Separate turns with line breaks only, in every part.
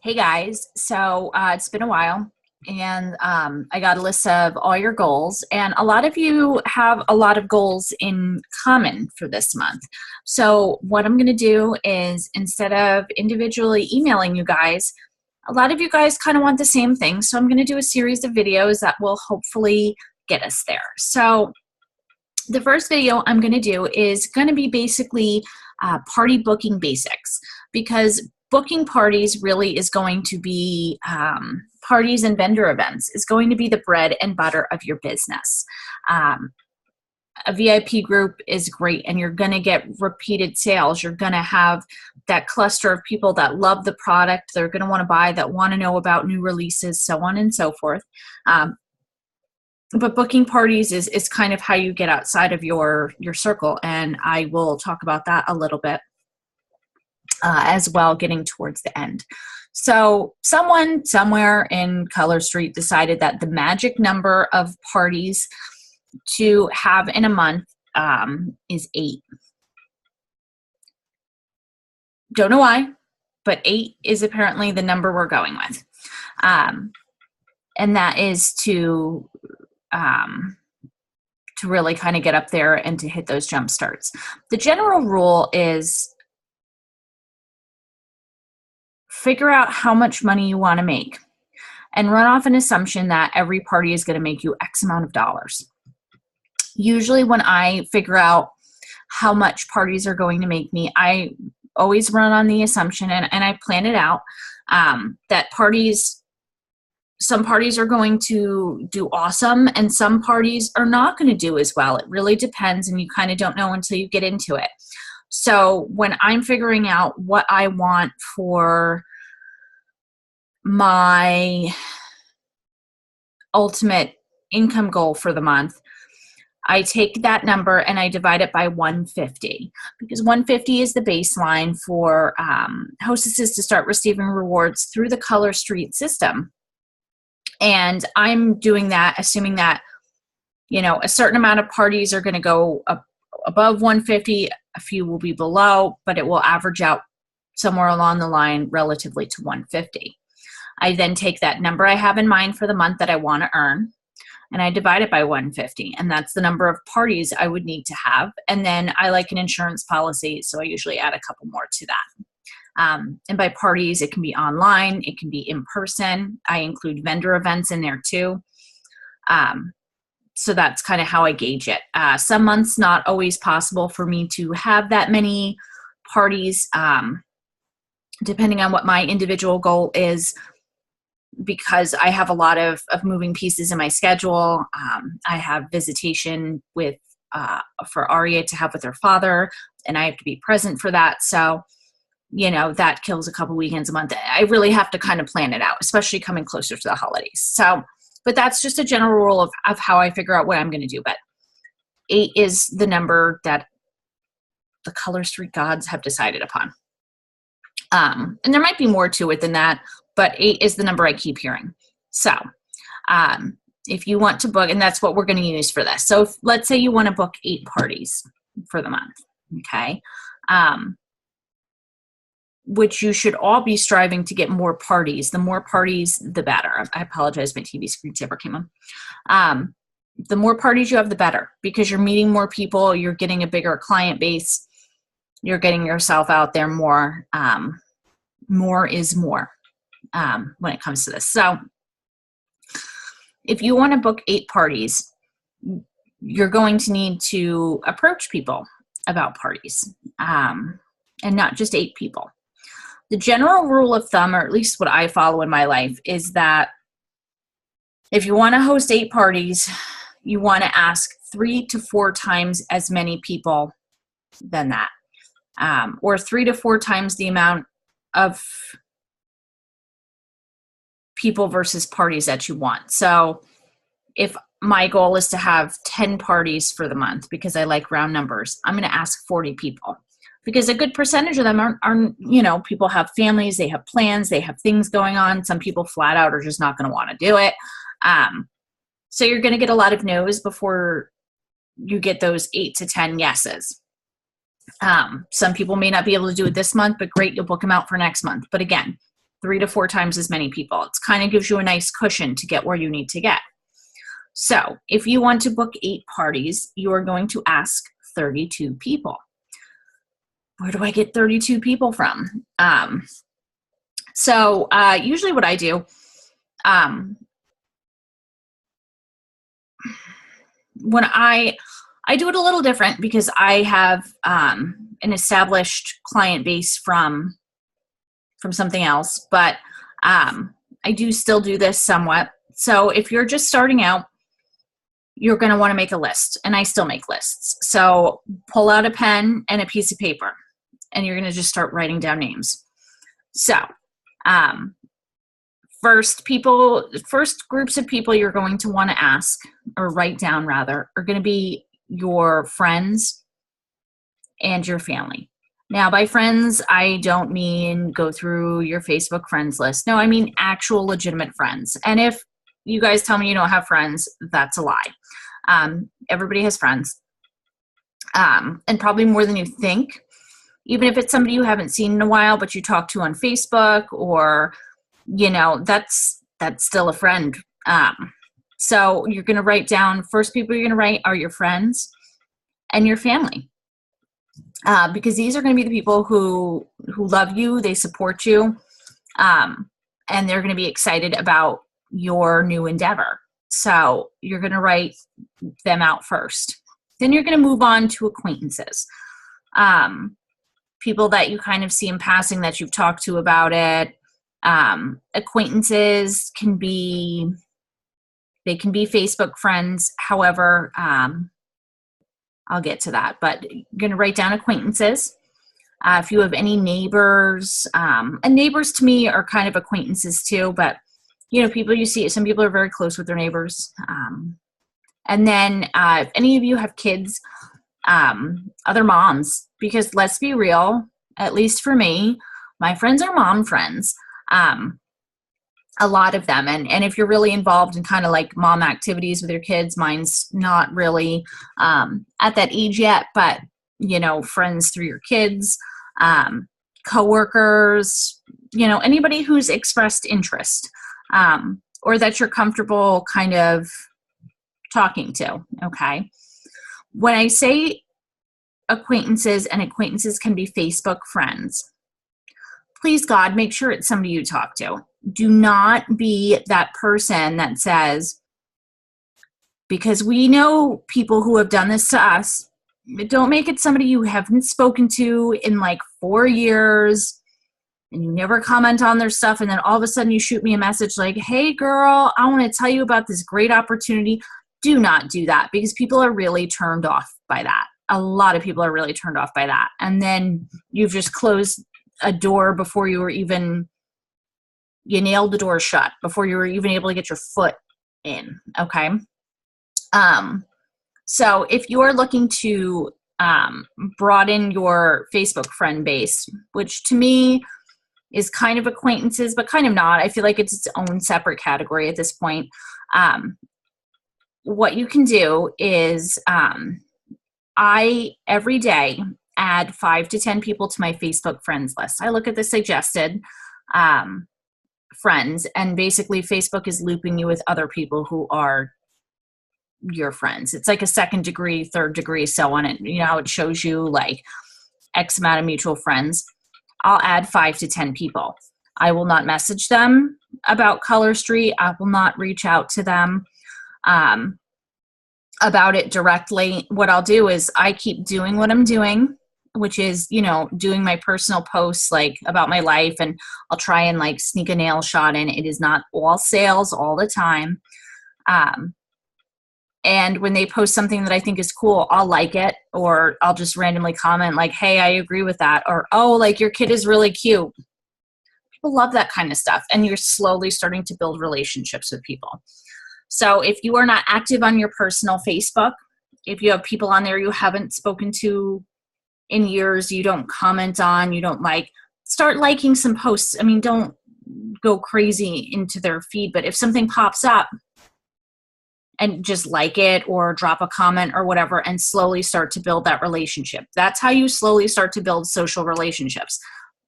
Hey guys, so it's been a while, and I got a list of all your goals, and a lot of you have a lot of goals in common for this month. So, what I'm going to do is instead of individually emailing you guys, a lot of you guys kind of want the same thing. So, I'm going to do a series of videos that will hopefully get us there. So, the first video I'm going to do is going to be basically party booking basics, because booking parties really is going to be parties and vendor events is going to be the bread and butter of your business. A VIP group is great, and you're going to get repeated sales. You're going to have that cluster of people that love the product. They're going to want to buy, that want to know about new releases, so on and so forth. But booking parties is kind of how you get outside of your circle, and I will talk about that a little bit as well, getting towards the end. So someone somewhere in Color Street decided that the magic number of parties to have in a month is 8. Don't know why, but 8 is apparently the number we're going with. And that is to really kind of get up there and to hit those jump starts. The general rule is figure out how much money you want to make and run off an assumption that every party is going to make you X amount of dollars. Usually when I figure out how much parties are going to make me, I always run on the assumption, and I plan it out, that some parties are going to do awesome and some parties are not going to do as well. It really depends, and you kind of don't know until you get into it. So when I'm figuring out what I want for my ultimate income goal for the month, I take that number and I divide it by 150, because 150 is the baseline for hostesses to start receiving rewards through the Color Street system. And I'm doing that assuming that, a certain amount of parties are going to go up above 150, a few will be below, but it will average out somewhere along the line relatively to 150. I then take that number I have in mind for the month that I want to earn, and I divide it by 150, and that's the number of parties I would need to have. And then I like an insurance policy, so I usually add a couple more to that. And by parties, it can be online, it can be in person. I include vendor events in there too. So that's kind of how I gauge it. Some months not always possible for me to have that many parties, depending on what my individual goal is, because I have a lot of moving pieces in my schedule. I have visitation for Aria to have with her father, and I have to be present for that. So that kills a couple weekends a month. I really have to kind of plan it out, especially coming closer to the holidays. So, but that's just a general rule of how I figure out what I'm going to do. But 8 is the number that the Color Street gods have decided upon. And there might be more to it than that, but 8 is the number I keep hearing. So, if you want to book, and that's what we're going to use for this. So let's say you want to book 8 parties for the month. Okay. Which you should all be striving to get more parties. The more parties, the better. I apologize, my TV screensaver came on. The more parties you have, the better, because you're meeting more people, you're getting a bigger client base, you're getting yourself out there more. More is more when it comes to this. So if you want to book 8 parties, you're going to need to approach people about parties, and not just 8 people. The general rule of thumb, or at least what I follow in my life, is that if you want to host 8 parties, you want to ask 3 to 4 times as many people than that, or 3 to 4 times the amount of people versus parties that you want. So if my goal is to have 10 parties for the month, because I like round numbers, I'm going to ask 40 people. Because a good percentage of them are people have families, they have plans, they have things going on. Some people flat out are just not going to want to do it. So you're going to get a lot of no's before you get those 8 to 10 yeses. Some people may not be able to do it this month, but great, you'll book them out for next month. But again, 3 to 4 times as many people. It kind of gives you a nice cushion to get where you need to get. So if you want to book 8 parties, you are going to ask 32 people. Where do I get 32 people from? Usually what I do, when I do it a little different because I have an established client base from something else, but I do still do this somewhat. So if you're just starting out, you're going to want to make a list, and I still make lists. So pull out a pen and a piece of paper, and you're going to just start writing down names. So first groups of people you're going to want to ask, or write down rather, are going to be your friends and your family. Now, by friends, I don't mean go through your Facebook friends list. No, I mean actual legitimate friends. And if you guys tell me you don't have friends, that's a lie. Everybody has friends, and probably more than you think. Even if it's somebody you haven't seen in a while, but you talk to on Facebook, or, that's still a friend. So you're going to write down, first people you're going to write are your friends and your family. Because these are going to be the people who love you, they support you, and they're going to be excited about your new endeavor. So you're going to write them out first. Then you're going to move on to acquaintances. People that you kind of see in passing that you've talked to about it. Acquaintances can be Facebook friends. However, I'll get to that, but you're going to write down acquaintances. If you have any neighbors, and neighbors to me are kind of acquaintances too, but people you see, some people are very close with their neighbors. And then if any of you have kids, other moms, because let's be real, at least for me, my friends are mom friends. A lot of them. And if you're really involved in kind of like mom activities with your kids, mine's not really at that age yet, but, friends through your kids, coworkers, anybody who's expressed interest, or that you're comfortable kind of talking to. Okay. When I say acquaintances, and acquaintances can be Facebook friends, please God, make sure it's somebody you talk to. Do not be that person that says, because we know people who have done this to us, don't make it somebody you haven't spoken to in like 4 years, and you never comment on their stuff, and then all of a sudden you shoot me a message like, hey girl, I want to tell you about this great opportunity. Do not do that, because people are really turned off by that. A lot of people are really turned off by that. And then you've just closed a door before you nailed the door shut before you were even able to get your foot in. Okay. So if you are looking to broaden your Facebook friend base, which to me is kind of acquaintances, but kind of not, I feel like it's its own separate category at this point. What you can do is I every day add 5 to 10 people to my Facebook friends list. I look at the suggested friends, and basically Facebook is looping you with other people who are your friends. It's like a 2nd degree, 3rd degree, so on. It, it shows you like X amount of mutual friends. I'll add 5 to 10 people. I will not message them about Color Street. I will not reach out to them about it directly. What I'll do is I keep doing what I'm doing, which is, doing my personal posts like about my life, and I'll try and like sneak a nail shot in. It is not all sales all the time. And when they post something that I think is cool, I'll like it, or I'll just randomly comment like, hey, I agree with that. Or, oh, like your kid is really cute. People love that kind of stuff. And you're slowly starting to build relationships with people. So if you are not active on your personal Facebook, if you have people on there you haven't spoken to in years, you don't comment on, you don't like, start liking some posts. I mean, don't go crazy into their feed, but if something pops up, and just like it or drop a comment or whatever, and slowly start to build that relationship. That's how you slowly start to build social relationships.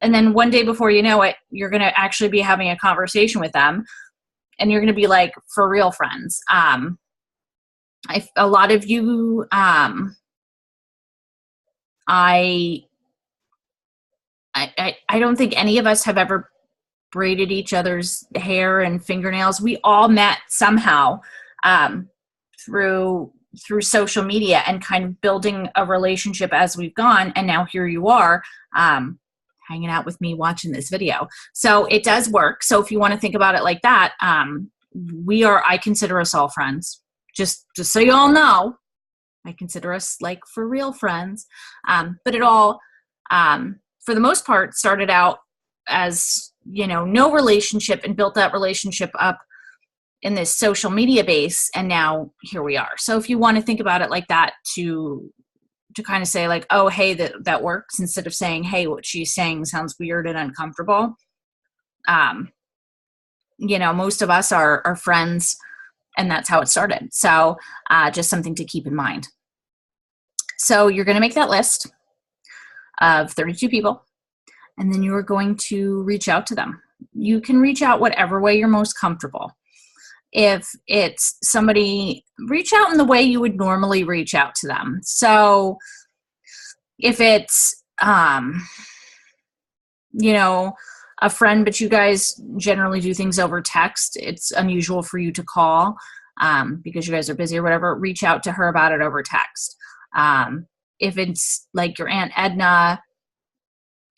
And then one day before you know it, you're going to actually be having a conversation with them, and you're going to be like for real friends. A lot of you, I don't think any of us have ever braided each other's hair and fingernails. We all met somehow through social media and kind of building a relationship as we've gone. And now here you are hanging out with me watching this video. So it does work. So if you want to think about it like that, I consider us all friends. Just so you all know, I consider us like for real friends. But it all, for the most part, started out as, no relationship, and built that relationship up in this social media base. And now here we are. So if you want to think about it like that, to kind of say like, oh, hey, that works, instead of saying, hey, what she's saying sounds weird and uncomfortable. Most of us are friends, and that's how it started. So just something to keep in mind. So you're going to make that list of 32 people, and then you're going to reach out to them. You can reach out whatever way you're most comfortable. If it's somebody, reach out in the way you would normally reach out to them. So if it's, a friend, but you guys generally do things over text, it's unusual for you to call because you guys are busy or whatever, reach out to her about it over text. If it's like your Aunt Edna,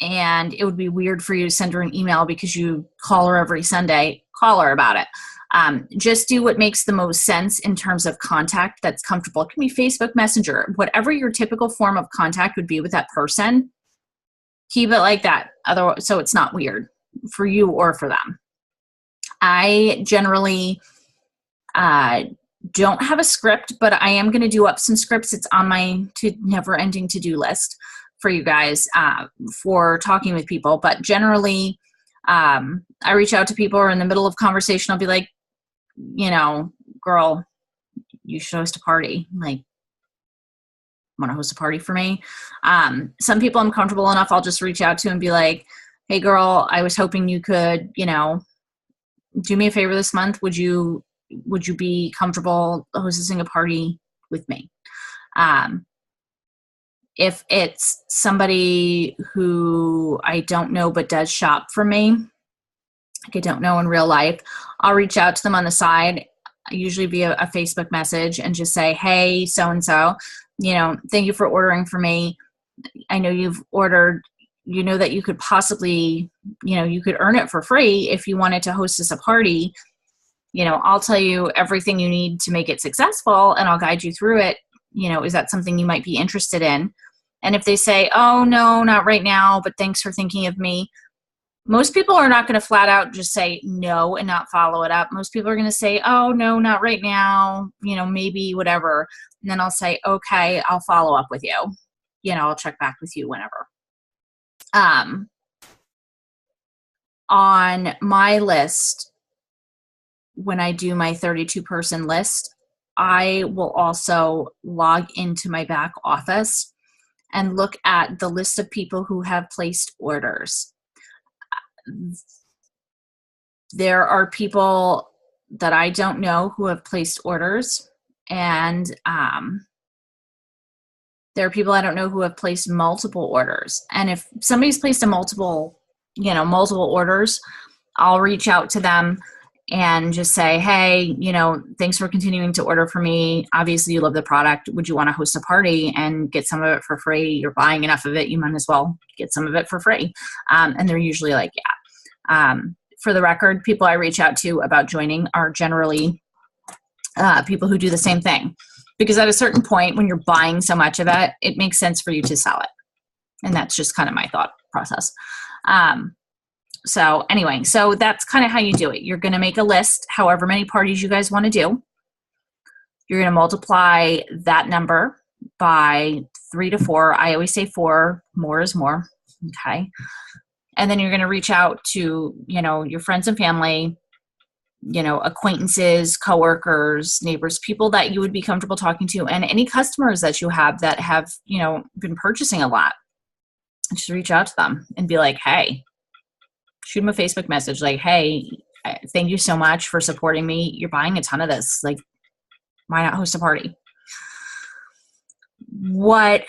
and it would be weird for you to send her an email because you call her every Sunday, call her about it. Just do what makes the most sense in terms of contact that's comfortable. It can be Facebook Messenger, whatever your typical form of contact would be with that person. Keep it like that, otherwise, so it's not weird for you or for them. I generally don't have a script, but I am going to do up some scripts. It's on my never-ending to-do list for you guys for talking with people. But generally, I reach out to people, or in the middle of conversation, I'll be like, girl, you should host a party. Like, want to host a party for me? Some people I'm comfortable enough, I'll just reach out to and be like, hey girl, I was hoping you could, do me a favor this month. Would you be comfortable hosting a party with me? If it's somebody who I don't know but does shop for me, like I don't know in real life, I'll reach out to them on the side, usually via a Facebook message, and just say, hey, so-and-so, thank you for ordering for me. I know you've ordered, that you could possibly, you could earn it for free if you wanted to host us a party. I'll tell you everything you need to make it successful, and I'll guide you through it. Is that something you might be interested in? And if they say, oh, no, not right now, but thanks for thinking of me, most people are not going to flat out just say no and not follow it up. Most people are going to say, oh, no, not right now, maybe whatever. And then I'll say, okay, I'll follow up with you. I'll check back with you whenever. On my list, when I do my 32-person list, I will also log into my back office and look at the list of people who have placed orders. There are people that I don't know who have placed orders, and there are people I don't know who have placed multiple orders. And if somebody's placed multiple orders, I'll reach out to them and just say, hey, thanks for continuing to order for me. Obviously, you love the product. Would you want to host a party and get some of it for free? You're buying enough of it, you might as well get some of it for free. And they're usually like, yeah. For the record, people I reach out to about joining are generally people who do the same thing. Because at a certain point, when you're buying so much of it, it makes sense for you to sell it. And that's just kind of my thought process. So anyway, so that's kind of how you do it. You're going to make a list, however many parties you guys want to do. You're going to multiply that number by 3 to 4. I always say 4, more is more. Okay. And then you're going to reach out to, your friends and family, acquaintances, coworkers, neighbors, people that you would be comfortable talking to, and any customers that you have that have, been purchasing a lot. just reach out to them and be like, hey, shoot them a Facebook message like, hey, thank you so much for supporting me. You're buying a ton of this. Like, why not host a party? What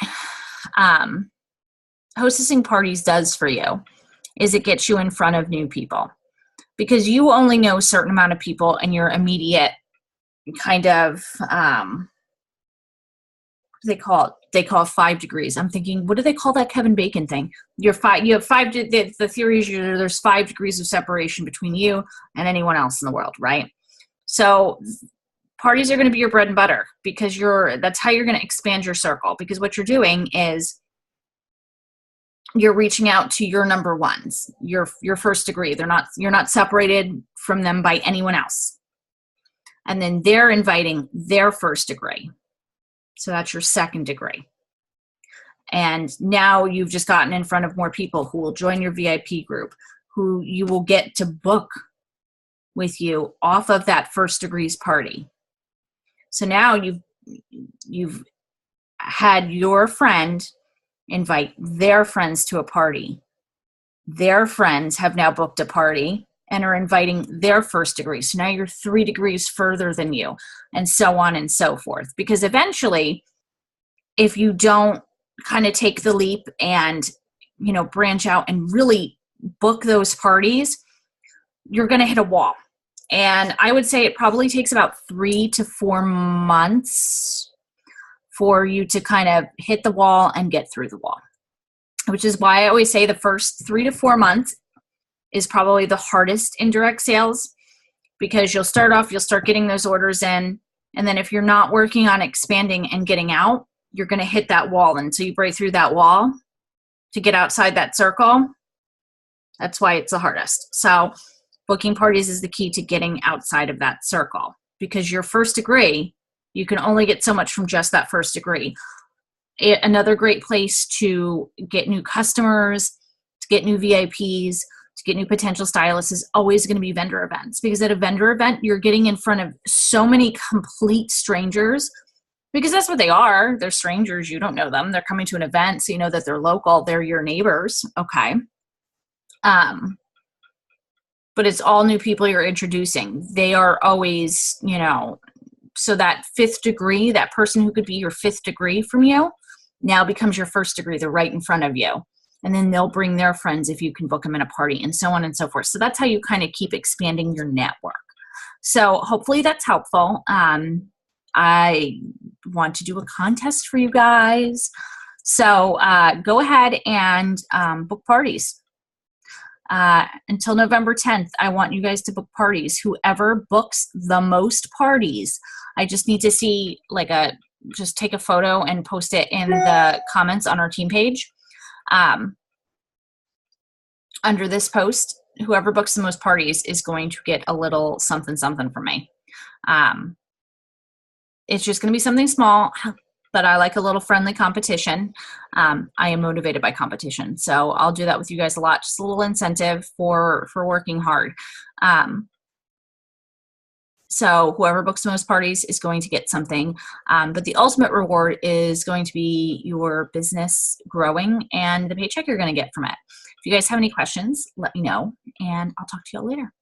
hostessing parties does for you is it gets you in front of new people, because you only know a certain amount of people in your immediate kind of, they call it 5 degrees. I'm thinking, what do they call that Kevin Bacon thing? You have 5, the theory is there's 5 degrees of separation between you and anyone else in the world, right? So parties are going to be your bread and butter, because that's how you're going to expand your circle, because what you're doing is you're reaching out to your number ones, your first degree. You're not separated from them by anyone else. And then they're inviting their first degree. So that's your second degree. And now you've just gotten in front of more people who will join your VIP group, who you will get to book with you off of that first degrees party. So now you've had your friend invite their friends to a party. Their friends have now booked a party and are inviting their first degree. So now you're 3 degrees further than you, and so on and so forth. Because eventually, if you don't kind of take the leap and, branch out and really book those parties, you're going to hit a wall. And I would say it probably takes about 3 to 4 months for you to kind of hit the wall and get through the wall, which is why I always say the first 3 to 4 months is probably the hardest in direct sales, because you'll start getting those orders in. And then if you're not working on expanding and getting out, you're going to hit that wall. And so you break through that wall to get outside that circle. That's why it's the hardest. So booking parties is the key to getting outside of that circle, because your first degree, you can only get so much from just that first degree. Another great place to get new customers, to get new VIPs, to get new potential stylists is always going to be vendor events, because at a vendor event, you're getting in front of so many complete strangers, because that's what they are. They're strangers. You don't know them. They're coming to an event, so you know that they're local. They're your neighbors. Okay. But it's all new people you're introducing. They are always, so that 5th degree, that person who could be your 5th degree from you, now becomes your first degree. They're right in front of you. And then they'll bring their friends if you can book them in a party, and so on and so forth. So that's how you kind of keep expanding your network. So hopefully that's helpful. I want to do a contest for you guys. So go ahead and book parties. Until November 10th, I want you guys to book parties. Whoever books the most parties, I just need to see just take a photo and post it in the comments on our team page. Under this post, whoever books the most parties is going to get a little something from me. It's just going to be something small, but I like a little friendly competition. I am motivated by competition, so I'll do that with you guys a lot. Just a little incentive for working hard. So whoever books the most parties is going to get something, but the ultimate reward is going to be your business growing and the paycheck you're going to get from it. If you guys have any questions, let me know, and I'll talk to you all later.